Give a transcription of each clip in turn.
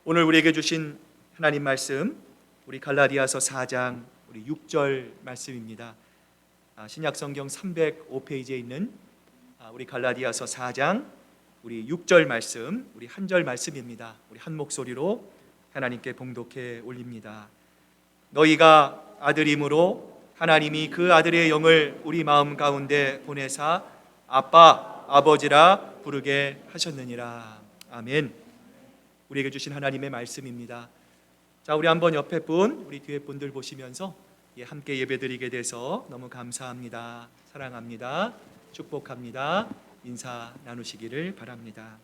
오늘 우리에게 주신 하나님 말씀, 우리 갈라디아서 4장 우리 6절 말씀입니다. 신약 성경 305페이지에 있는 우리 갈라디아서 4장 우리 6절 말씀, 우리 한 절 말씀입니다. 우리 한 목소리로 하나님께 봉독해 올립니다. 너희가 아들임으로 하나님이 그 아들의 영을 우리 마음 가운데 보내사 아빠, 아버지라 부르게 하셨느니라. 아멘. 우리에게 주신 하나님의 말씀입니다. 자, 우리 한번 옆에 분, 우리 뒤에 분들 보시면서 함께 예배드리게 돼서 너무 감사합니다. 사랑합니다. 축복합니다. 인사 나누시기를 바랍니다.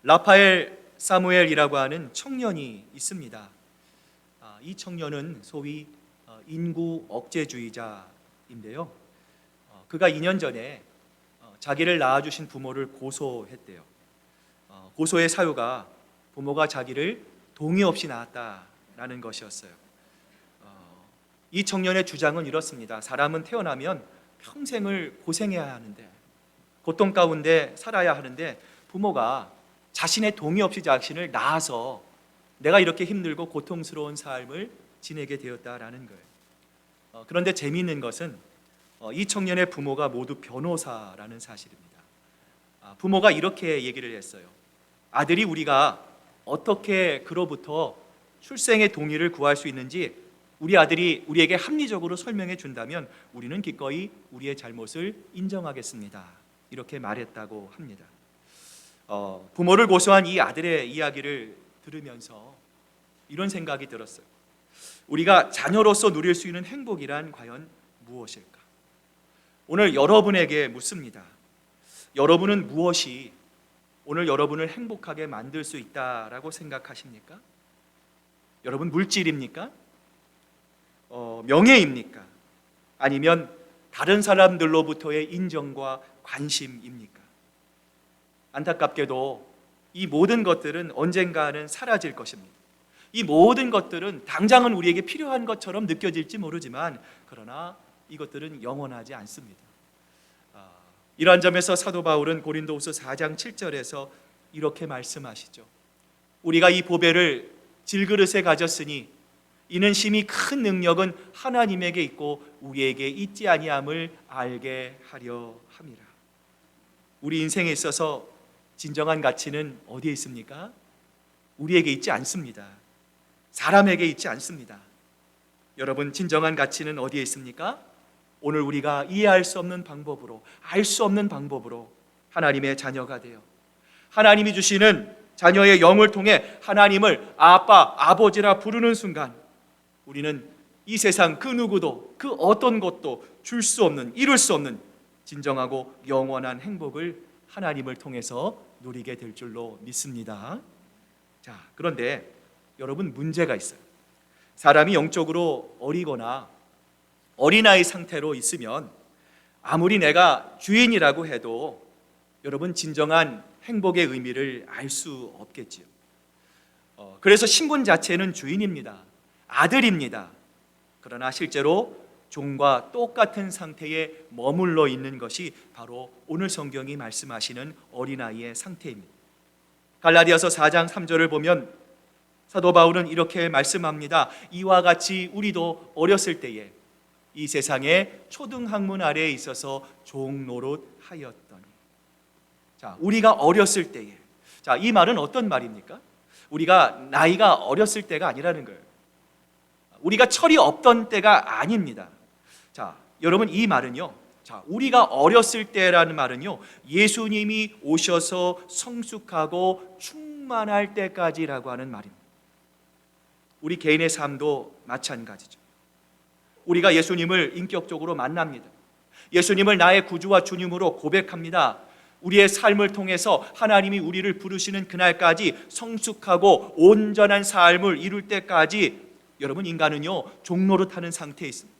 라파엘 사무엘이라고 하는 청년이 있습니다. 이 청년은 소위 인구 억제주의자인데요. 그가 2년 전에 자기를 낳아주신 부모를 고소했대요. 고소의 사유가 부모가 자기를 동의 없이 낳았다라는 것이었어요. 이 청년의 주장은 이렇습니다. 사람은 태어나면 평생을 고생해야 하는데, 고통 가운데 살아야 하는데 부모가 자신의 동의 없이 자신을 낳아서 내가 이렇게 힘들고 고통스러운 삶을 지내게 되었다라는 거예요. 그런데 재미있는 것은 이 청년의 부모가 모두 변호사라는 사실입니다. 부모가 이렇게 얘기를 했어요. 아들이 우리가 어떻게 그로부터 출생의 동의를 구할 수 있는지 우리 아들이 우리에게 합리적으로 설명해 준다면 우리는 기꺼이 우리의 잘못을 인정하겠습니다. 이렇게 말했다고 합니다. 부모를 고소한 이 아들의 이야기를 들으면서 이런 생각이 들었어요. 우리가 자녀로서 누릴 수 있는 행복이란 과연 무엇일까? 오늘 여러분에게 묻습니다. 여러분은 무엇이 오늘 여러분을 행복하게 만들 수 있다라고 생각하십니까? 여러분 물질입니까? 명예입니까? 아니면 다른 사람들로부터의 인정과 관심입니까? 안타깝게도 이 모든 것들은 언젠가는 사라질 것입니다. 이 모든 것들은 당장은 우리에게 필요한 것처럼 느껴질지 모르지만 그러나 이것들은 영원하지 않습니다. 이러한 점에서 사도 바울은 고린도후서 4장 7절에서 이렇게 말씀하시죠. 우리가 이 보배를 질그릇에 가졌으니 이는 심히 큰 능력은 하나님에게 있고 우리에게 있지 아니함을 알게 하려 함이라. 우리 인생에 있어서 진정한 가치는 어디에 있습니까? 우리에게 있지 않습니다. 사람에게 있지 않습니다. 여러분, 진정한 가치는 어디에 있습니까? 오늘 우리가 이해할 수 없는 방법으로, 알 수 없는 방법으로 하나님의 자녀가 되어 하나님이 주시는 자녀의 영을 통해 하나님을 아빠, 아버지라 부르는 순간 우리는 이 세상 그 누구도 그 어떤 것도 줄 수 없는, 이룰 수 없는 진정하고 영원한 행복을 하나님을 통해서 누리게 될 줄로 믿습니다. 자, 그런데 여러분, 문제가 있어요. 사람이 영적으로 어리거나 어린아이 상태로 있으면 아무리 내가 주인이라고 해도 여러분 진정한 행복의 의미를 알 수 없겠지요. 그래서 신분 자체는 주인입니다. 아들입니다. 그러나 실제로 종과 똑같은 상태에 머물러 있는 것이 바로 오늘 성경이 말씀하시는 어린아이의 상태입니다. 갈라디아서 4장 3절을 보면 사도 바울은 이렇게 말씀합니다. 이와 같이 우리도 어렸을 때에 이 세상의 초등학문 아래에 있어서 종노릇하였더니. 자, 우리가 어렸을 때에. 자, 이 말은 어떤 말입니까? 우리가 나이가 어렸을 때가 아니라는 거예요. 우리가 철이 없던 때가 아닙니다. 자, 여러분, 이 말은요. 자, 우리가 어렸을 때라는 말은요. 예수님이 오셔서 성숙하고 충만할 때까지라고 하는 말입니다. 우리 개인의 삶도 마찬가지죠. 우리가 예수님을 인격적으로 만납니다. 예수님을 나의 구주와 주님으로 고백합니다. 우리의 삶을 통해서 하나님이 우리를 부르시는 그날까지 성숙하고 온전한 삶을 이룰 때까지 여러분, 인간은요 종노릇하는 상태에 있습니다.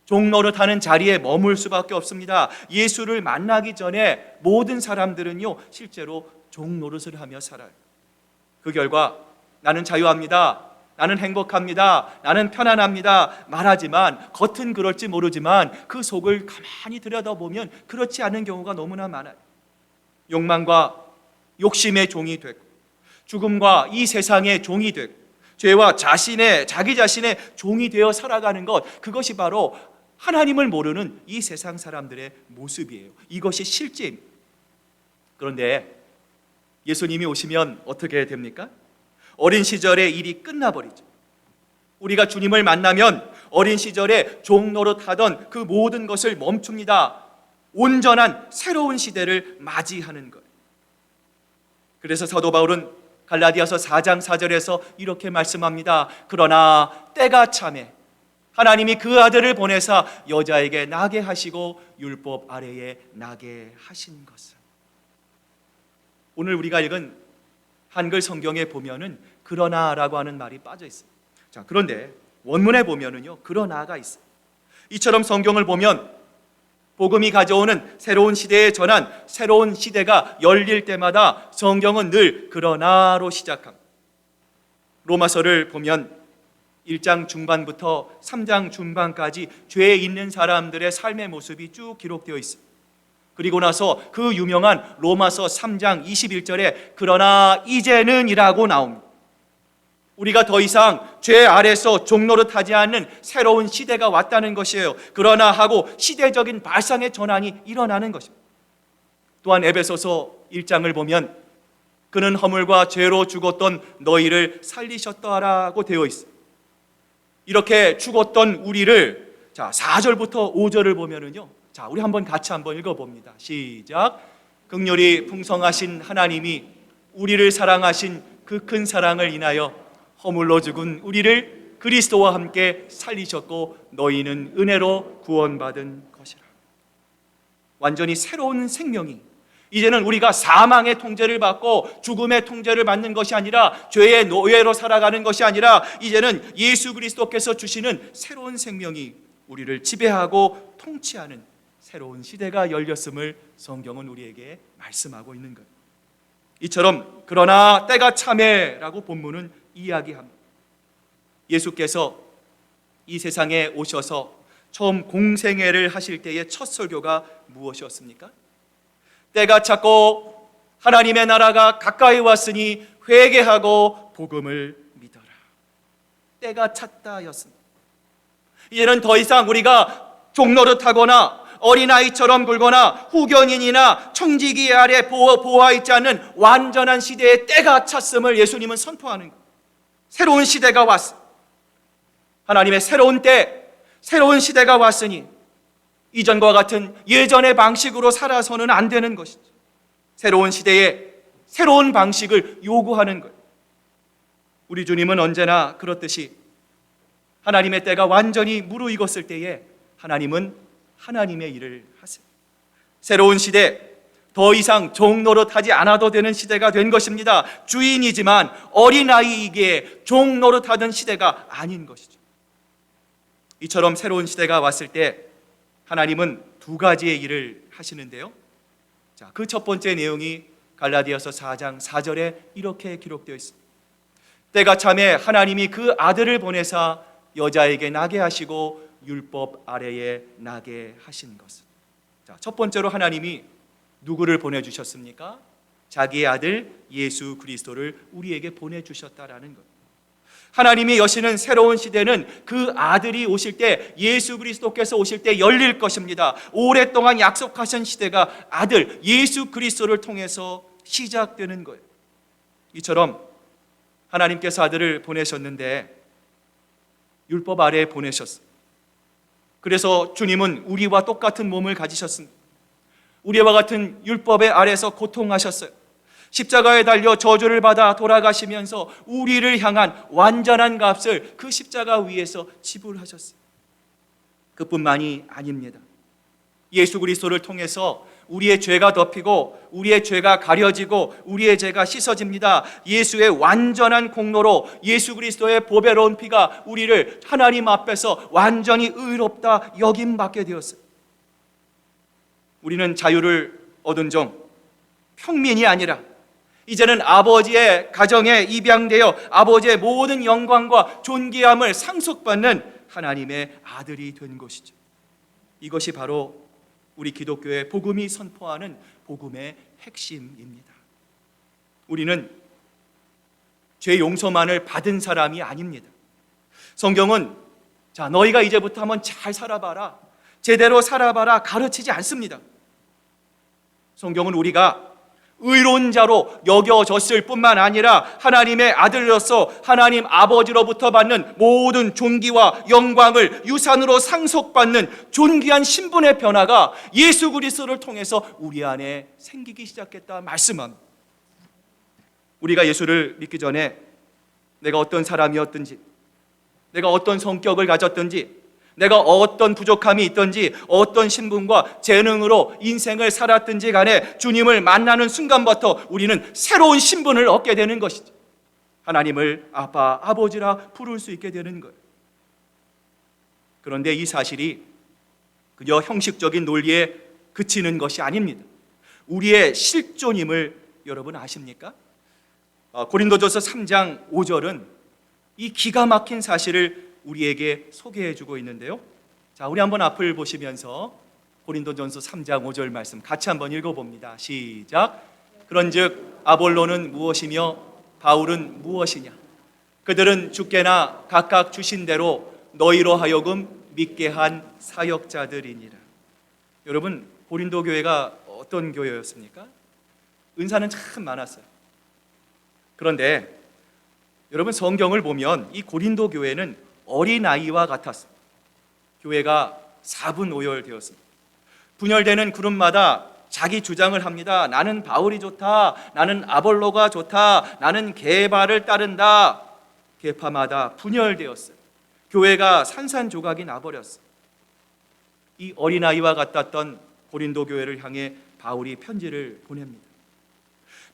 종노릇하는 자리에 머물 수밖에 없습니다. 예수를 만나기 전에 모든 사람들은요 실제로 종노릇을 하며 살아요. 그 결과 나는 자유합니다, 나는 행복합니다, 나는 편안합니다 말하지만 겉은 그럴지 모르지만 그 속을 가만히 들여다보면 그렇지 않은 경우가 너무나 많아요. 욕망과 욕심의 종이 되고 죽음과 이 세상의 종이 되고 죄와 자기 자신의 종이 되어 살아가는 것, 그것이 바로 하나님을 모르는 이 세상 사람들의 모습이에요. 이것이 실제입니다. 그런데 예수님이 오시면 어떻게 됩니까? 어린 시절의 일이 끝나버리죠. 우리가 주님을 만나면 어린 시절에 종 노릇하던 그 모든 것을 멈춥니다. 온전한 새로운 시대를 맞이하는 거예요. 그래서 사도 바울은 갈라디아서 4장 4절에서 이렇게 말씀합니다. 그러나 때가 차매 하나님이 그 아들을 보내사 여자에게 나게 하시고 율법 아래에 나게 하신 것을. 오늘 우리가 읽은 한글 성경에 보면은 그러나라고 하는 말이 빠져 있어요. 자, 그런데 원문에 보면은요, 그러나가 있어요. 이처럼 성경을 보면 복음이 가져오는 새로운 시대에 전한 새로운 시대가 열릴 때마다 성경은 늘 그러나로 시작합니다. 로마서를 보면 1장 중반부터 3장 중반까지 죄에 있는 사람들의 삶의 모습이 쭉 기록되어 있습니다. 그리고 나서 그 유명한 로마서 3장 21절에 그러나 이제는 이라고 나옵니다. 우리가 더 이상 죄 아래서 종노릇하지 않는 새로운 시대가 왔다는 것이에요. 그러나 하고 시대적인 발상의 전환이 일어나는 것입니다. 또한 에베소서 1장을 보면 그는 허물과 죄로 죽었던 너희를 살리셨다라고 되어 있어요. 이렇게 죽었던 우리를 4절부터 5절을 보면은요. 자, 우리 같이 한번 읽어봅니다. 시작. 긍휼이 풍성하신 하나님이 우리를 사랑하신 그 큰 사랑을 인하여 허물로 죽은 우리를 그리스도와 함께 살리셨고 너희는 은혜로 구원받은 것이라. 완전히 새로운 생명이, 이제는 우리가 사망의 통제를 받고 죽음의 통제를 받는 것이 아니라 죄의 노예로 살아가는 것이 아니라 이제는 예수 그리스도께서 주시는 새로운 생명이 우리를 지배하고 통치하는 새로운 시대가 열렸음을 성경은 우리에게 말씀하고 있는 거예요. 이처럼 그러나 때가 차매라고 본문은 이야기합니다. 예수께서 이 세상에 오셔서 처음 공생애를 하실 때의 첫 설교가 무엇이었습니까? 때가 찼고 하나님의 나라가 가까이 왔으니 회개하고 복음을 믿어라. 때가 찼다였습니다. 이제는 더 이상 우리가 종노릇하거나 어린아이처럼 굴거나 후견인이나 청지기 아래 보아 있지 않는 완전한 시대의 때가 찼음을 예수님은 선포하는 거예요. 새로운 시대가 왔어. 하나님의 새로운 때, 새로운 시대가 왔으니 이전과 같은 예전의 방식으로 살아서는 안 되는 것이죠. 새로운 시대에 새로운 방식을 요구하는 거예요. 우리 주님은 언제나 그렇듯이 하나님의 때가 완전히 무르익었을 때에 하나님은 하나님의 일을 하세요. 새로운 시대, 더 이상 종노릇하지 않아도 되는 시대가 된 것입니다. 주인이지만 어린아이이기에 종노릇하던 시대가 아닌 것이죠. 이처럼 새로운 시대가 왔을 때 하나님은 두 가지의 일을 하시는데요. 자, 그 첫 번째 내용이 갈라디아서 4장 4절에 이렇게 기록되어 있습니다. 때가 차매 하나님이 그 아들을 보내사 여자에게 나게 하시고 율법 아래에 나게 하신 것은. 자, 첫 번째로 하나님이 누구를 보내주셨습니까? 자기의 아들 예수 그리스도를 우리에게 보내주셨다라는 것. 하나님이 여시는 새로운 시대는 그 아들이 오실 때, 예수 그리스도께서 오실 때 열릴 것입니다. 오랫동안 약속하신 시대가 아들 예수 그리스도를 통해서 시작되는 거예요. 이처럼 하나님께서 아들을 보내셨는데 율법 아래에 보내셨습니다. 그래서 주님은 우리와 똑같은 몸을 가지셨습니다. 우리와 같은 율법의 아래서 고통하셨어요. 십자가에 달려 저주를 받아 돌아가시면서 우리를 향한 완전한 값을 그 십자가 위에서 지불하셨어요. 그뿐만이 아닙니다. 예수 그리스도를 통해서 우리의 죄가 덮이고 우리의 죄가 가려지고 우리의 죄가 씻어집니다. 예수의 완전한 공로로 예수 그리스도의 보배로운 피가 우리를 하나님 앞에서 완전히 의롭다 여김받게 되었어요. 우리는 자유를 얻은 종, 평민이 아니라 이제는 아버지의 가정에 입양되어 아버지의 모든 영광과 존귀함을 상속받는 하나님의 아들이 된 것이죠. 이것이 바로 우리 기독교의 복음이 선포하는 복음의 핵심입니다. 우리는 죄 용서만을 받은 사람이 아닙니다. 성경은 자, 너희가 이제부터 한번 잘 살아봐라, 제대로 살아봐라 가르치지 않습니다. 성경은 우리가 의로운 자로 여겨졌을 뿐만 아니라 하나님의 아들로서 하나님 아버지로부터 받는 모든 존귀와 영광을 유산으로 상속받는 존귀한 신분의 변화가 예수 그리스도를 통해서 우리 안에 생기기 시작했다 말씀합니다. 우리가 예수를 믿기 전에 내가 어떤 사람이었든지, 내가 어떤 성격을 가졌든지, 내가 어떤 부족함이 있든지, 어떤 신분과 재능으로 인생을 살았든지 간에 주님을 만나는 순간부터 우리는 새로운 신분을 얻게 되는 것이죠. 하나님을 아빠, 아버지라 부를 수 있게 되는 거예요. 그런데 이 사실이 그저 형식적인 논리에 그치는 것이 아닙니다. 우리의 실존임을 여러분 아십니까? 고린도전서 3장 5절은 이 기가 막힌 사실을 우리에게 소개해주고 있는데요. 자, 우리 한번 앞을 보시면서 고린도전서 3장 5절 말씀 같이 한번 읽어봅니다. 시작. 그런즉 아볼로는 무엇이며 바울은 무엇이냐? 그들은 주께나 각각 주신 대로 너희로 하여금 믿게 한 사역자들이니라. 여러분, 고린도 교회가 어떤 교회였습니까? 은사는 참 많았어요. 그런데 여러분, 성경을 보면 이 고린도 교회는 어린아이와 같았습니다. 교회가 4분 오열되었습니다. 분열되는 그룹마다 자기 주장을 합니다. 나는 바울이 좋다, 나는 아볼로가 좋다, 나는 게바를 따른다. 계파마다 분열되었어요. 교회가 산산조각이 나버렸어요. 이 어린아이와 같았던 고린도 교회를 향해 바울이 편지를 보냅니다.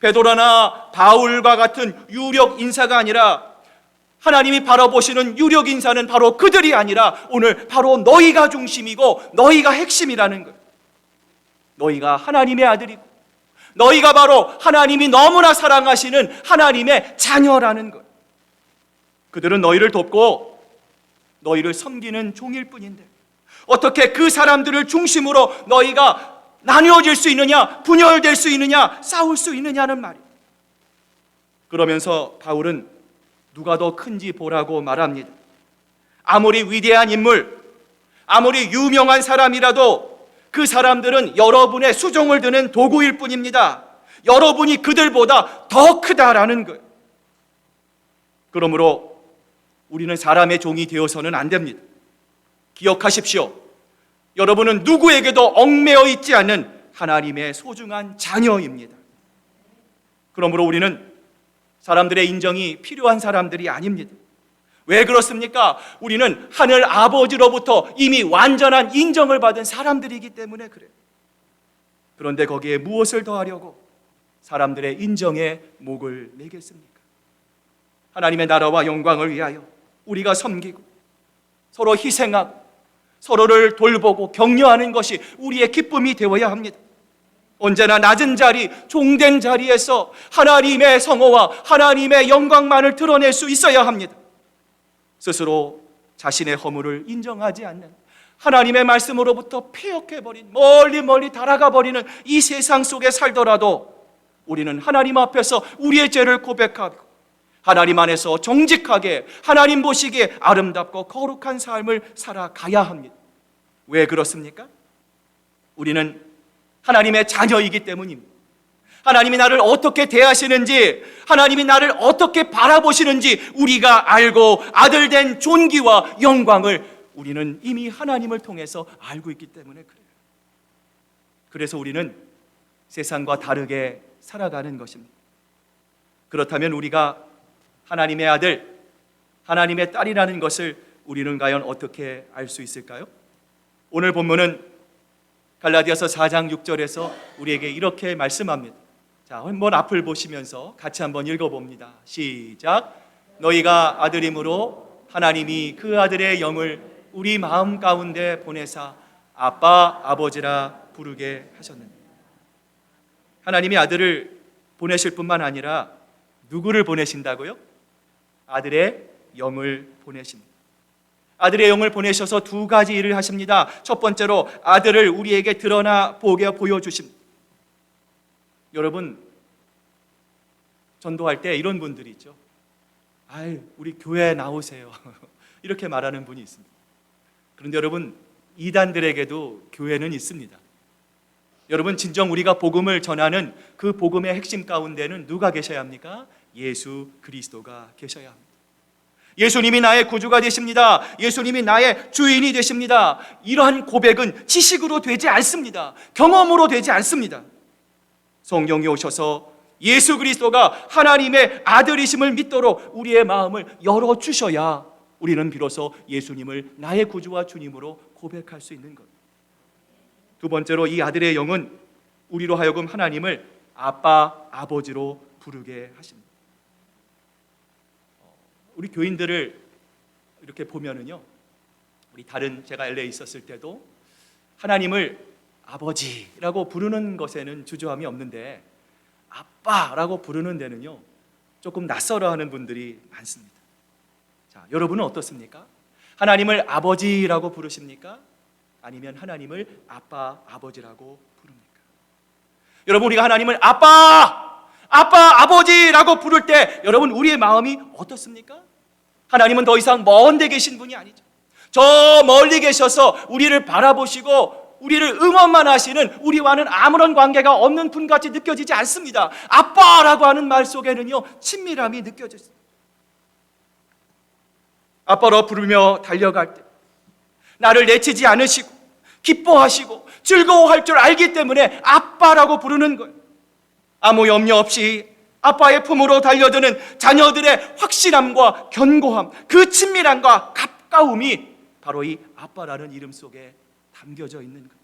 베드로나 바울과 같은 유력 인사가 아니라 하나님이 바라보시는 유력 인사는 바로 그들이 아니라 오늘 바로 너희가 중심이고 너희가 핵심이라는 거예요. 너희가 하나님의 아들이고 너희가 바로 하나님이 너무나 사랑하시는 하나님의 자녀라는 거예요. 그들은 너희를 돕고 너희를 섬기는 종일 뿐인데 어떻게 그 사람들을 중심으로 너희가 나뉘어질 수 있느냐, 분열될 수 있느냐, 싸울 수 있느냐는 말이에요. 그러면서 바울은 누가 더 큰지 보라고 말합니다. 아무리 위대한 인물, 아무리 유명한 사람이라도 그 사람들은 여러분의 수종을 드는 도구일 뿐입니다. 여러분이 그들보다 더 크다라는 거예요. 그러므로 우리는 사람의 종이 되어서는 안 됩니다. 기억하십시오. 여러분은 누구에게도 얽매여 있지 않는 하나님의 소중한 자녀입니다. 그러므로 우리는 사람들의 인정이 필요한 사람들이 아닙니다. 왜 그렇습니까? 우리는 하늘 아버지로부터 이미 완전한 인정을 받은 사람들이기 때문에 그래요. 그런데 거기에 무엇을 더하려고 사람들의 인정에 목을 매겠습니까? 하나님의 나라와 영광을 위하여 우리가 섬기고 서로 희생하고 서로를 돌보고 격려하는 것이 우리의 기쁨이 되어야 합니다. 언제나 낮은 자리, 종된 자리에서 하나님의 성호와 하나님의 영광만을 드러낼 수 있어야 합니다. 스스로 자신의 허물을 인정하지 않는 하나님의 말씀으로부터 폐역해버린 멀리 달아가버리는 이 세상 속에 살더라도 우리는 하나님 앞에서 우리의 죄를 고백하고 하나님 안에서 정직하게 하나님 보시기에 아름답고 거룩한 삶을 살아가야 합니다. 왜 그렇습니까? 우리는 하나님의 자녀이기 때문입니다. 하나님이 나를 어떻게 대하시는지, 하나님이 나를 어떻게 바라보시는지 우리가 알고 아들된 존귀와 영광을 우리는 이미 하나님을 통해서 알고 있기 때문에 그래요. 그래서 우리는 세상과 다르게 살아가는 것입니다. 그렇다면 우리가 하나님의 아들, 하나님의 딸이라는 것을 우리는 과연 어떻게 알 수 있을까요? 오늘 본문은 갈라디아서 4장 6절에서 우리에게 이렇게 말씀합니다. 자, 한번 앞을 보시면서 같이 한번 읽어봅니다. 시작. 너희가 아들이므로 하나님이 그 아들의 영을 우리 마음 가운데 보내사 아빠, 아버지라 부르게 하셨느니라. 하나님이 아들을 보내실 뿐만 아니라 누구를 보내신다고요? 아들의 영을 보내십니다. 아들의 영을 보내셔서 두 가지 일을 하십니다. 첫 번째로 아들을 우리에게 드러나 보여주십니다. 여러분, 전도할 때 이런 분들이 있죠. 아유, 우리 교회에 나오세요. 이렇게 말하는 분이 있습니다. 그런데 여러분, 이단들에게도 교회는 있습니다. 여러분, 진정 우리가 복음을 전하는 그 복음의 핵심 가운데는 누가 계셔야 합니까? 예수 그리스도가 계셔야 합니다. 예수님이 나의 구주가 되십니다. 예수님이 나의 주인이 되십니다. 이러한 고백은 지식으로 되지 않습니다. 경험으로 되지 않습니다. 성령이 오셔서 예수 그리스도가 하나님의 아들이심을 믿도록 우리의 마음을 열어주셔야 우리는 비로소 예수님을 나의 구주와 주님으로 고백할 수 있는 것. 두 번째로 이 아들의 영은 우리로 하여금 하나님을 아빠, 아버지로 부르게 하십니다. 우리 교인들을 이렇게 보면은요, 우리 제가 LA에 있었을 때도 하나님을 아버지라고 부르는 것에는 주저함이 없는데 아빠라고 부르는 데는요 조금 낯설어하는 분들이 많습니다. 자, 여러분은 어떻습니까? 하나님을 아버지라고 부르십니까? 아니면 하나님을 아빠, 아버지라고 부릅니까? 여러분, 우리가 하나님을 아빠, 아버지라고 부를 때 여러분 우리의 마음이 어떻습니까? 하나님은 더 이상 먼 데 계신 분이 아니죠. 저 멀리 계셔서 우리를 바라보시고 우리를 응원만 하시는, 우리와는 아무런 관계가 없는 분같이 느껴지지 않습니다. 아빠라고 하는 말 속에는요 친밀함이 느껴졌습니다. 아빠로 부르며 달려갈 때 나를 내치지 않으시고 기뻐하시고 즐거워할 줄 알기 때문에 아빠라고 부르는 거예요. 아무 염려 없이 아빠의 품으로 달려드는 자녀들의 확실함과 견고함, 그 친밀함과 가까움이 바로 이 아빠라는 이름 속에 담겨져 있는 거예요.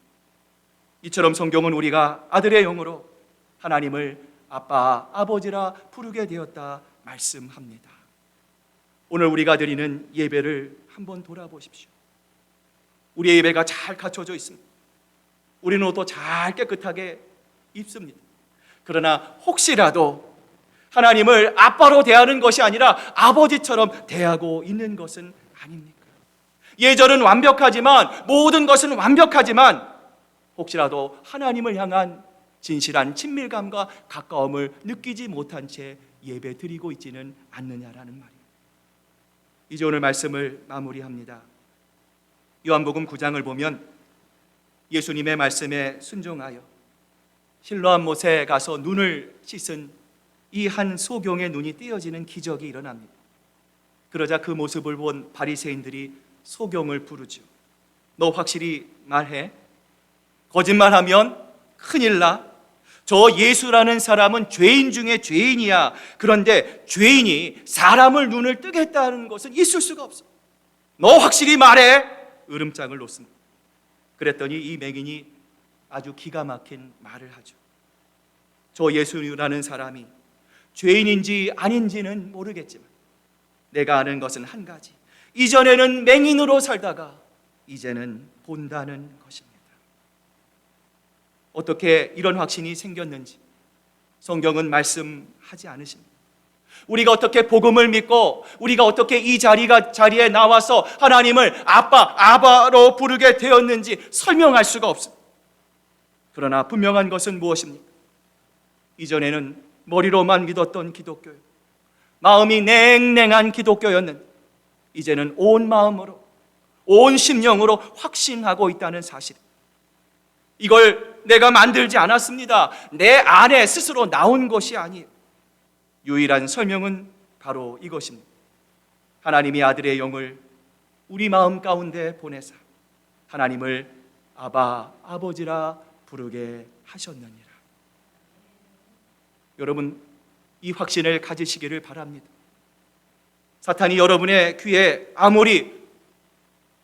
이처럼 성경은 우리가 아들의 영으로 하나님을 아빠, 아버지라 부르게 되었다 말씀합니다. 오늘 우리가 드리는 예배를 한번 돌아보십시오. 우리의 예배가 잘 갖춰져 있습니다. 우리는 옷도 잘 깨끗하게 입습니다. 그러나 혹시라도 하나님을 아빠로 대하는 것이 아니라 아버지처럼 대하고 있는 것은 아닙니까? 예절은 완벽하지만, 모든 것은 완벽하지만 혹시라도 하나님을 향한 진실한 친밀감과 가까움을 느끼지 못한 채 예배 드리고 있지는 않느냐라는 말이에요. 이제 오늘 말씀을 마무리합니다. 요한복음 9장을 보면 예수님의 말씀에 순종하여 실로암 못에 가서 눈을 씻은 이 한 소경의 눈이 띄어지는 기적이 일어납니다. 그러자 그 모습을 본 바리새인들이 소경을 부르죠. 너 확실히 말해. 거짓말하면 큰일 나. 저 예수라는 사람은 죄인 중에 죄인이야. 그런데 죄인이 사람을 눈을 뜨게 했다는 것은 있을 수가 없어. 너 확실히 말해. 으름장을 놓습니다. 그랬더니 이 맹인이 아주 기가 막힌 말을 하죠. 저 예수라는 사람이 죄인인지 아닌지는 모르겠지만 내가 아는 것은 한 가지. 이전에는 맹인으로 살다가 이제는 본다는 것입니다. 어떻게 이런 확신이 생겼는지 성경은 말씀하지 않으십니다. 우리가 어떻게 복음을 믿고 우리가 어떻게 이 자리에 나와서 하나님을 아빠로 부르게 되었는지 설명할 수가 없습니다. 그러나 분명한 것은 무엇입니까? 이전에는 머리로만 믿었던 기독교요, 마음이 냉랭한 기독교였는데 이제는 온 마음으로 온 심령으로 확신하고 있다는 사실. 이걸 내가 만들지 않았습니다. 내 안에 스스로 나온 것이 아니에요. 유일한 설명은 바로 이것입니다. 하나님이 아들의 영을 우리 마음 가운데 보내사 하나님을 아바, 아버지라 부르게 하셨느니라. 여러분, 이 확신을 가지시기를 바랍니다. 사탄이 여러분의 귀에 아무리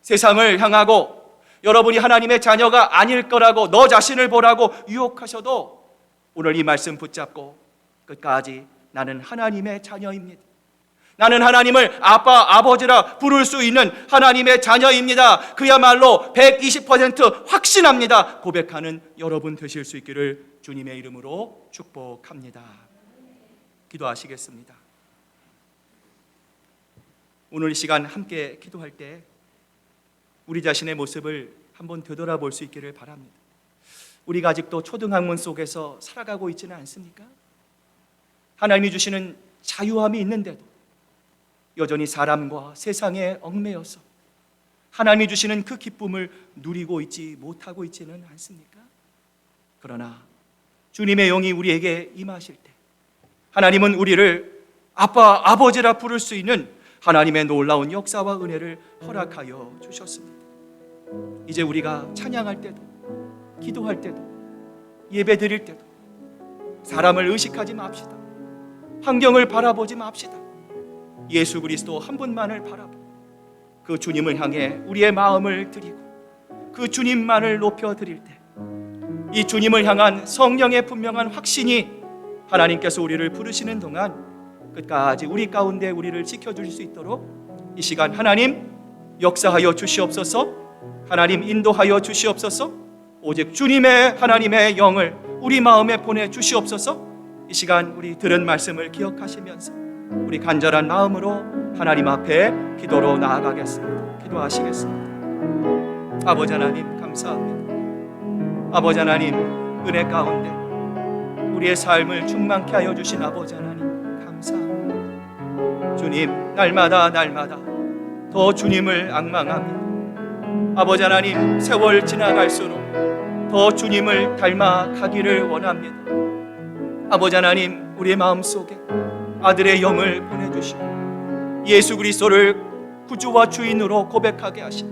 세상을 향하고 여러분이 하나님의 자녀가 아닐 거라고, 너 자신을 보라고 유혹하셔도 오늘 이 말씀 붙잡고 끝까지 나는 하나님의 자녀입니다. 나는 하나님을 아빠, 아버지라 부를 수 있는 하나님의 자녀입니다. 그야말로 120% 확신합니다. 고백하는 여러분 되실 수 있기를 주님의 이름으로 축복합니다. 기도하시겠습니다. 오늘 이 시간 함께 기도할 때 우리 자신의 모습을 한번 되돌아볼 수 있기를 바랍니다. 우리가 아직도 초등학문 속에서 살아가고 있지는 않습니까? 하나님이 주시는 자유함이 있는데도 여전히 사람과 세상에 얽매여서 하나님이 주시는 그 기쁨을 누리고 있지 못하고 있지는 않습니까? 그러나 주님의 영이 우리에게 임하실 때 하나님은 우리를 아빠, 아버지라 부를 수 있는 하나님의 놀라운 역사와 은혜를 허락하여 주셨습니다. 이제 우리가 찬양할 때도, 기도할 때도, 예배 드릴 때도 사람을 의식하지 맙시다. 환경을 바라보지 맙시다. 예수 그리스도 한 분만을 바라보고 그 주님을 향해 우리의 마음을 드리고 그 주님만을 높여 드릴 때 이 주님을 향한 성령의 분명한 확신이 하나님께서 우리를 부르시는 동안 끝까지 우리 가운데 우리를 지켜줄 수 있도록 이 시간 하나님 역사하여 주시옵소서. 하나님 인도하여 주시옵소서. 오직 주님의 하나님의 영을 우리 마음에 보내 주시옵소서. 이 시간 우리 들은 말씀을 기억하시면서 우리 간절한 마음으로 하나님 앞에 기도로 나아가겠습니다. 기도하시겠습니다. 아버지 하나님 감사합니다. 아버지 하나님 은혜 가운데 우리의 삶을 충만케 하여 주신 아버지 하나님 감사합니다. 주님 날마다 더 주님을 앙망합니다. 아버지 하나님 세월 지나갈수록 더 주님을 닮아가기를 원합니다. 아버지 하나님 우리의 마음속에 아들의 영을 보내주시고 예수 그리스도를 구주와 주인으로 고백하게 하시고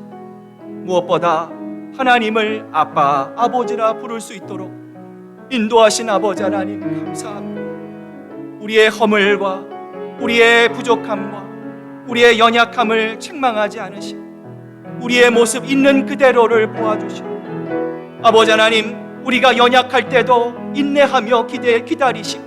무엇보다 하나님을 아빠, 아버지라 부를 수 있도록 인도하신 아버지 하나님 감사합니다. 우리의 허물과 우리의 부족함과 우리의 연약함을 책망하지 않으시고 우리의 모습 있는 그대로를 보아주시고 아버지 하나님 우리가 연약할 때도 인내하며 기다리시고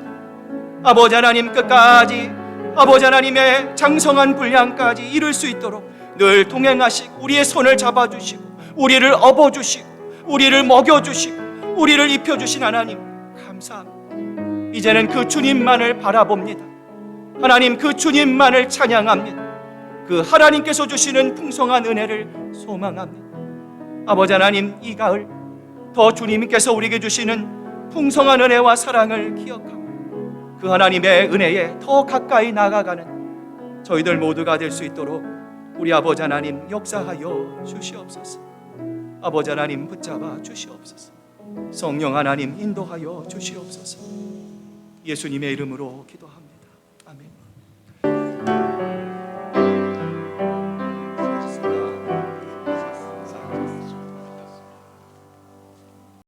아버지 하나님 끝까지 아버지 하나님의 장성한 분량까지 이룰 수 있도록 늘 동행하시고 우리의 손을 잡아주시고 우리를 업어주시고 우리를 먹여주시고 우리를 입혀주신 하나님 감사합니다. 이제는 그 주님만을 바라봅니다. 하나님 그 주님만을 찬양합니다. 그 하나님께서 주시는 풍성한 은혜를 소망합니다. 아버지 하나님 이 가을 더 주님께서 우리에게 주시는 풍성한 은혜와 사랑을 기억하고 그 하나님의 은혜에 더 가까이 나아가는 저희들 모두가 될 수 있도록 우리 아버지 하나님 역사하여 주시옵소서. 아버지 하나님 붙잡아 주시옵소서. 성령 하나님 인도하여 주시옵소서. 예수님의 이름으로 기도합니다.